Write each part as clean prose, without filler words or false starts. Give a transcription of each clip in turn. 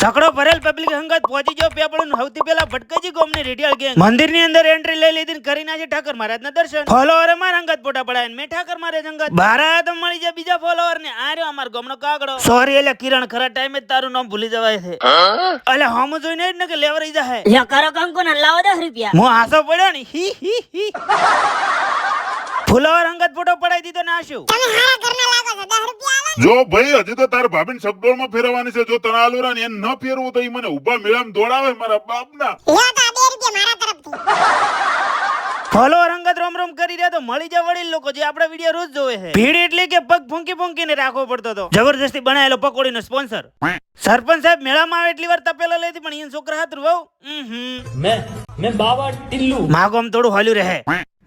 સકડો ભરેલ પબ્લિક હંગાત પહોંચી ગયો પેપળું સૌથી પહેલા ભટકાજી ગોમની રેડિયાળ ગેંગ મંદિરની અંદર એન્ટ્રી લઈ લીધી કરી નાખી ઠાકર મહારાજના દર્શન. ફોલોવરે માર હંગાત ફોટા પડાય મેં ઠાકર મહારાજ હંગાત બહાર આયા તો મળી જાય બીજા ફોલોવર ને આ રહ્યો અમાર ગોમનો કાગડો. સોરી એટલે કિરણ ખરા ટાઈમે જ તારું નામ ભૂલી જવાય છે એટલે હમ જોઈને જ ને કે લેવરાઈ જાય લ્યો કરો કંકુ ને લાવો 10 રૂપિયા. હું હાસો પડ્યો ને હી હી હી ફુલાવર હંગાત ફોટો પડાઈ દીધો ને આશુ તમે હારા ઘરના લાગો છો 10 રૂપિયા આલો. જો ભાઈ હજી તો તાર ભાભીને સગડોળમાં ફેરવવાની છે. જો તને આલુરા ને એને ન ફેરવું તો ઈ મને ઉભા મેળામાં દોડાવે મારા બાપના. લ્યો તો 2 રૂપિયા મારા તરફથી. ફોલોવર હંગાત રોમ રોમ કરી રહ્યા તો મળી જાય વડીલ લોકો જે આપણા વિડિયો રોજ જોવે છે. ભીડ એટલે કે પગ ફૂંકી ફૂંકીને રાખવો પડતો હતો. જબરજસ્તી બનાવેલો પકોડીનો સ્પોન્સર. સરપંચ સાહેબ મેળામાં આવે એટલી વાર તપેલો લેતી પણ ઈન છોકરા હાથ રૂવાવ मैं बाबा टिल्लू માગોમ થોડું હાલ્યું રહે.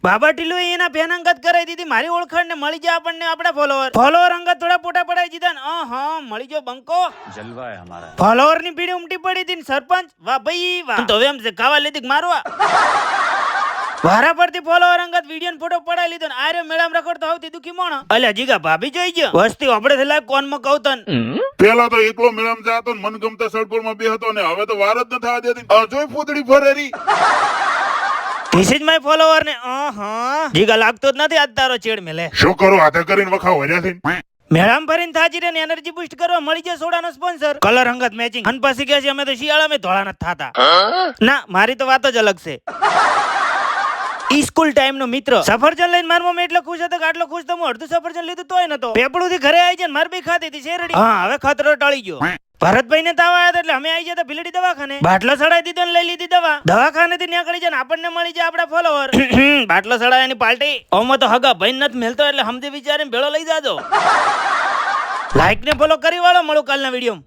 બાબા ટીલુ એના ફેન અંગત કરાઈ દીધી મારી ઓળખાણ ને મળી જાય આપણને આપણા ફોલોવર અંગત થોડા ફોટા પડાઈ દીધા ને હા મળી ગયો બંકો જલવા હે હમારા. ફોલોવર ની પીડી ઉમટી પડી હતી ને સરપંચ વાહ ભાઈ વાહ તો એમ છે ખાવા લીધી મારવા વારા પરથી ફોલોવર અંગત વિડિયો ને ફોટો પડાઈ લીધો ને આરે મેળામાં રખડતો આવતી દુખી મોણો અલ્યા જીગા ભાભી જોઈ ગયો વસ્તી આપણે થલા કોન માં કહુતન પેલા તો એકલો મેળામાં જાતો ને મનગમતા સડકોરમાં બેહતો ને હવે તો વાર જ ન થવા દેતી. જોઈ ફૂદડી ફરેરી ધીસ ઇઝ માય ફોલોવર ને જીગા લાગતો જ નથી આજ તારો ચેડ મેલે. શું કરું હાથે કરીને વખાવ વર્યાથી મેળામાં ફરીને થાજી રે ને એનર્જી બૂસ્ટ કરવા મળી જાય સોડાનો સ્પોન્સર કલર હંગત મેચિંગ અન પછી કે છે અમે તો શિયાળામાં ધોળા નથી થાતા. ના મારી તો વાત જ અલગ છે. ઈ સ્કૂલ ટાઈમ નો મિત્ર સફરજન લઈને માર મમ્મી એટલો ખુશ હતો કે આટલો ખુશ તો હું અડધું સફરજન લીધું તોય નતો. પેપડું થી ઘરે આવી જાય માર બી ખાતી હતી શેરડી. હા હવે ખતરો ટળી ગયો. ભરતભાઈ ને તાવ આવ્યા એટલે અમે આવી જતા ભીલડી દવાખાને બાટલો સડાઈ દીધો ને લઈ લીધી દવા. દવાખાને થી નીકળી જાય ને આપણને મળી જાય આપડા ફોલોવર બાટલો સડાયાની પાર્ટી. ઓમાં તો હગા ભાઈ નથી મેલતો એટલે સમજી વિચારીને ભેળો લઈ જાજો. લાઈક ને ફોલો કરી વાળો મળો કાલના વિડીયો.